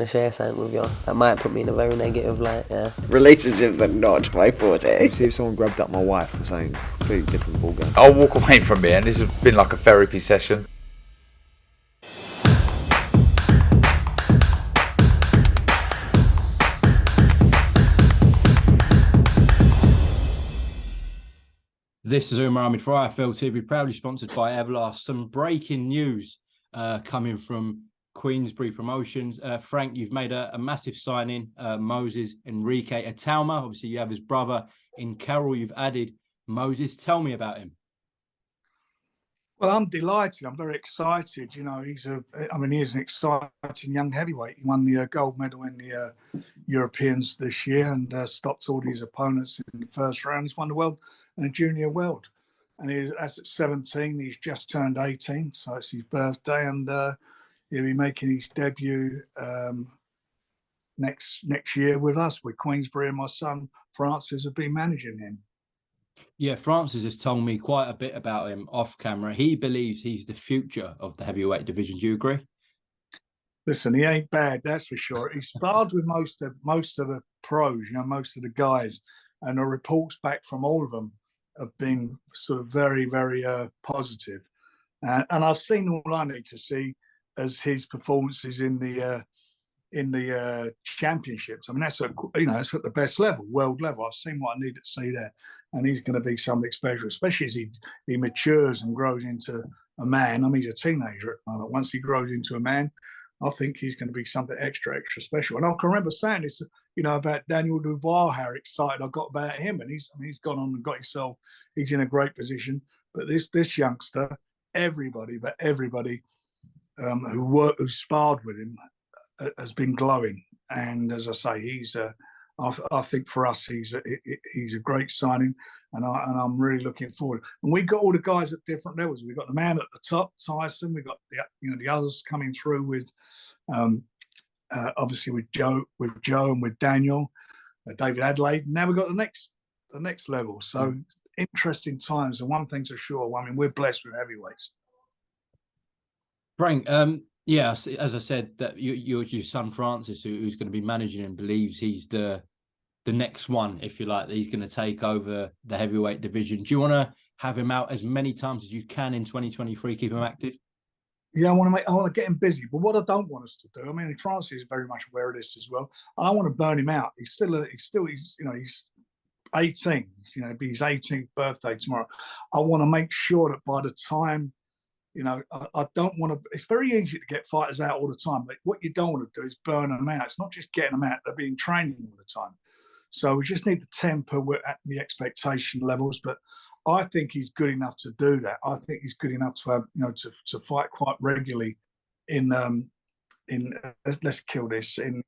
to share something with you. That might put me in a very negative light, yeah. Relationships are not my forte. See if someone grabbed up my wife or something, completely different ballgame. I'll walk away from here, and this has been like a therapy session. This is Umar Ahmed for IFL TV, proudly sponsored by Everlast. Some breaking news coming from Queensbury Promotions. Frank, you've made a massive signing, Moses Enrique Itauma. Obviously, you have his brother in Carroll. You've added Moses. Tell me about him. Well, I'm delighted. I'm very excited. You know, he is an exciting young heavyweight. He won the gold medal in the Europeans this year and stopped all his opponents in the first round. He's won the world and a junior world. And as at 17, he's just turned 18, so it's his birthday, and he'll be making his debut next year with us, with Queensbury, and my son Francis will be managing him. Yeah, Francis has told me quite a bit about him off camera. He believes he's the future of the heavyweight division. Do you agree? Listen, he ain't bad, that's for sure. He sparred with most of the pros, you know, most of the guys, and the reports back from all of them have been sort of very, very positive. And I've seen all I need to see as his performances in the championships. I mean, that's that's at the best level, world level. I've seen what I need to see there, and he's going to be something special, especially as he matures and grows into a man. I mean, he's a teenager at the moment. Once he grows into a man, I think he's going to be something extra special. And I can remember saying this, about Daniel Dubois, how excited I got about him, and he's gone on and got himself. He's in a great position. But this youngster, everybody who sparred with him has been glowing. And as I say, I think for us, he's a great signing, and I'm really looking forward. And we got all the guys at different levels. We got the man at the top, Tyson. We got the others coming through with, obviously with Joe and with Daniel, David Adelaide. Now we got the next level. So interesting times. And one thing's for sure. I mean, we're blessed with heavyweights. Frank, yeah, as I said, that your son Francis, who's going to be managing him, believes he's the next one, if you like, that he's going to take over the heavyweight division. Do you want to have him out as many times as you can in 2023, keep him active? Yeah, I want to get him busy. But what I don't want us to do, I mean, Francis is very much aware of this as well. I don't want to burn him out. He's 18. It'll be his 18th birthday tomorrow. I want to make sure that by the time, I don't want to. It's very easy to get fighters out all the time, but what you don't want to do is burn them out. It's not just getting them out; they're being training all the time. So we just need to temper at the expectation levels. But I think he's good enough to do that. I think he's good enough to have, to fight quite regularly in let's kill this in.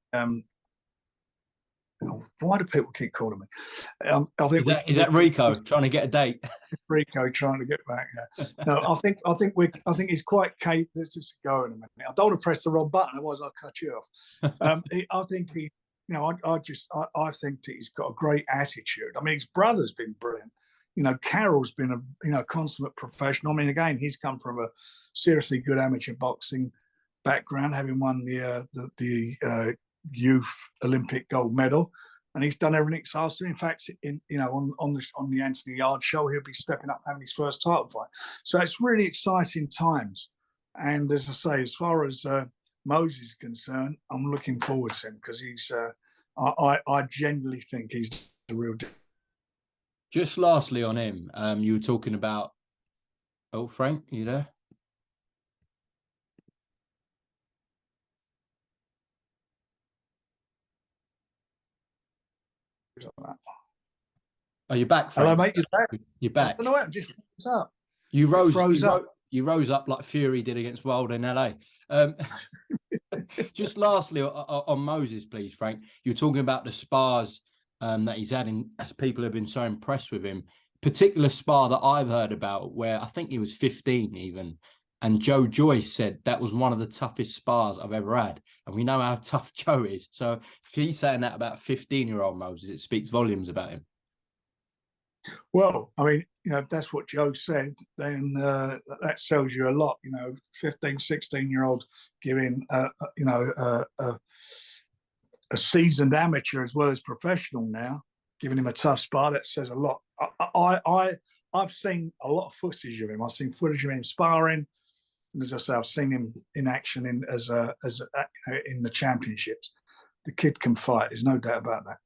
Why do people keep calling me? I think is that Rico trying to get a date? Rico trying to get back. Yeah. No, I think he's quite capable. Let's just go in a minute. I don't want to press the wrong button, otherwise I'll cut you off. I think he, I think that he's got a great attitude. I mean, his brother's been brilliant. Carroll's been a consummate professional. I mean, again, he's come from a seriously good amateur boxing background, having won the youth Olympic gold medal, and he's done everything so asked him. In fact, on the Anthony Yard show, he'll be stepping up having his first title fight. So it's really exciting times. And as I say, as far as Moses is concerned, I'm looking forward to him because he's. I genuinely think he's the real deal. Just lastly on him, you were talking about. Oh, Frank, you there? Oh, you're back, Frank. Hello, mate. You're back. You're back. I don't know what just froze up. You rose up like Fury did against Wilder in LA. Just lastly on Moses, please, Frank. You're talking about the spars that he's had, as people have been so impressed with him. Particular spar that I've heard about, where I think he was 15 even, and Joe Joyce said that was one of the toughest spars I've ever had. And we know how tough Joe is. So if he's saying that about 15-year-old Moses, it speaks volumes about him. Well, I mean, if that's what Joe said, then that sells you a lot. 15, 16-year-old giving, a seasoned amateur as well as professional now, giving him a tough spar. That says a lot. I've seen a lot of footage of him. I've seen footage of him sparring. And as I say, I've seen him in action in the championships. The kid can fight. There's no doubt about that.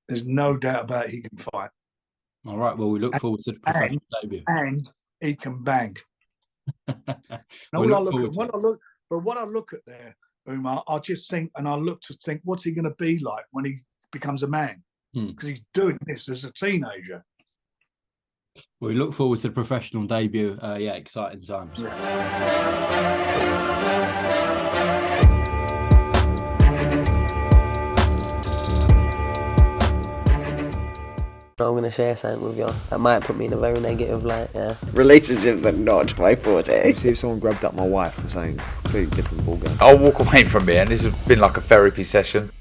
There's no doubt about it, he can fight. All right. Well, we look forward to the professional debut. And he can bang. We'll What I look at there, Umar, I just think, and I look to think, what's he going to be like when he becomes a man? Because he's doing this as a teenager. We look forward to the professional debut. Exciting times. I'm going to share something with you. That might put me in a very negative light, yeah. Relationships are not my forte. See if someone grabbed up my wife or something. Completely different ballgame. I'll walk away from it, and this has been like a therapy session.